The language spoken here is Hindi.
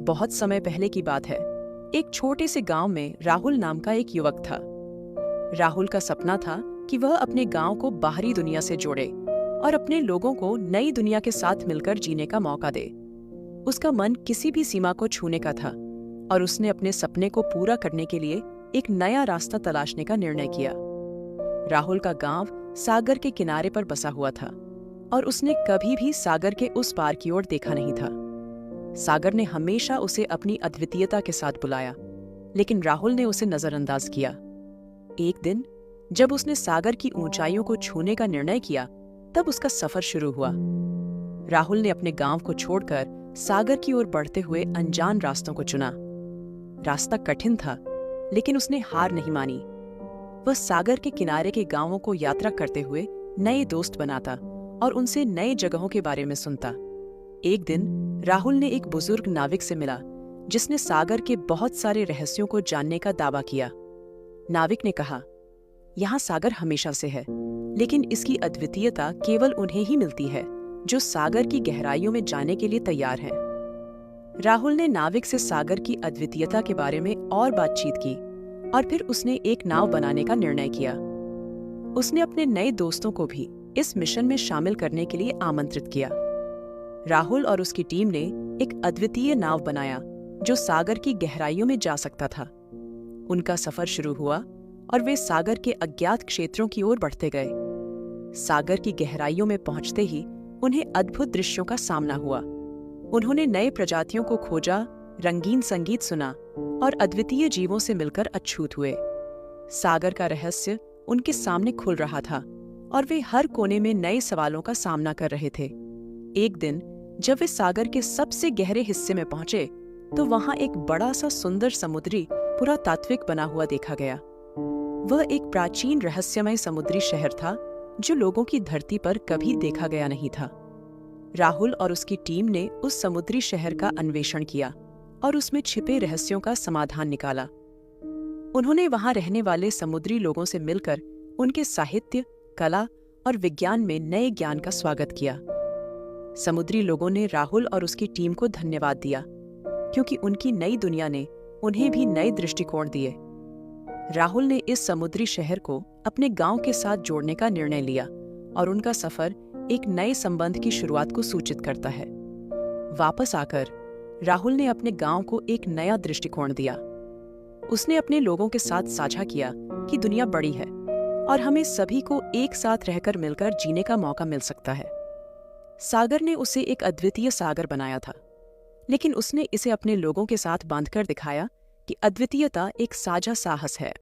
बहुत समय पहले की बात है। एक छोटे से गांव में राहुल नाम का एक युवक था। राहुल का सपना था कि वह अपने गांव को बाहरी दुनिया से जोड़े और अपने लोगों को नई दुनिया के साथ मिलकर जीने का मौका दे। उसका मन किसी भी सीमा को छूने का था और उसने अपने सपने को पूरा करने के लिए एक नया रास्ता तलाशने का निर्णय किया। राहुल का गांव सागर के किनारे पर बसा हुआ था और उसने कभी भी सागर के उस पार की ओर देखा नहीं था। सागर ने हमेशा उसे अपनी अद्वितीयता के साथ बुलाया, लेकिन राहुल ने उसे नजरअंदाज किया। एक दिन जब उसने सागर की ऊंचाइयों को छूने का निर्णय किया, तब उसका सफर शुरू हुआ। राहुल ने अपने गांव को छोड़कर सागर की ओर बढ़ते हुए अनजान रास्तों को चुना। रास्ता कठिन था, लेकिन उसने हार नहीं मानी। वह सागर के किनारे के गांवों को यात्रा करते हुए नए दोस्त बनाता और उनसे नए जगहों के बारे में सुनता। एक दिन राहुल ने एक बुजुर्ग नाविक से मिला, जिसने सागर के बहुत सारे रहस्यों को जानने का दावा किया। नाविक ने कहा, यहाँ सागर हमेशा से है, लेकिन इसकी अद्वितीयता केवल उन्हें ही मिलती है जो सागर की गहराइयों में जाने के लिए तैयार हैं। राहुल ने नाविक से सागर की अद्वितीयता के बारे में और बातचीत की और फिर उसने एक नाव बनाने का निर्णय किया। उसने अपने नए दोस्तों को भी इस मिशन में शामिल करने के लिए आमंत्रित किया। राहुल और उसकी टीम ने एक अद्वितीय नाव बनाया जो सागर की गहराइयों में जा सकता था। उनका सफर शुरू हुआ और वे सागर के अज्ञात क्षेत्रों की ओर बढ़ते गए। सागर की गहराइयों में पहुंचते ही उन्हें अद्भुत दृश्यों का सामना हुआ। उन्होंने नए प्रजातियों को खोजा, रंगीन संगीत सुना और अद्वितीय जीवों से मिलकर अछूत हुए। सागर का रहस्य उनके सामने खुल रहा था और वे हर कोने में नए सवालों का सामना कर रहे थे। एक दिन जब वे सागर के सबसे गहरे हिस्से में पहुंचे, तो वहां एक बड़ा सा सुंदर समुद्री पुरातात्विक बना हुआ देखा गया। वह एक प्राचीन रहस्यमय समुद्री शहर था जो लोगों की धरती पर कभी देखा गया नहीं था। राहुल और उसकी टीम ने उस समुद्री शहर का अन्वेषण किया और उसमें छिपे रहस्यों का समाधान निकाला। उन्होंने वहां रहने वाले समुद्री लोगों से मिलकर उनके साहित्य, कला और विज्ञान में नए ज्ञान का स्वागत किया। समुद्री लोगों ने राहुल और उसकी टीम को धन्यवाद दिया, क्योंकि उनकी नई दुनिया ने उन्हें भी नए दृष्टिकोण दिए। राहुल ने इस समुद्री शहर को अपने गांव के साथ जोड़ने का निर्णय लिया और उनका सफर एक नए संबंध की शुरुआत को सूचित करता है। वापस आकर राहुल ने अपने गांव को एक नया दृष्टिकोण दिया। उसने अपने लोगों के साथ साझा किया कि दुनिया बड़ी है और हमें सभी को एक साथ रहकर मिलकर जीने का मौका मिल सकता है। सागर ने उसे एक अद्वितीय सागर बनाया था, लेकिन उसने इसे अपने लोगों के साथ बांधकर दिखाया कि अद्वितीयता एक साझा साहस है।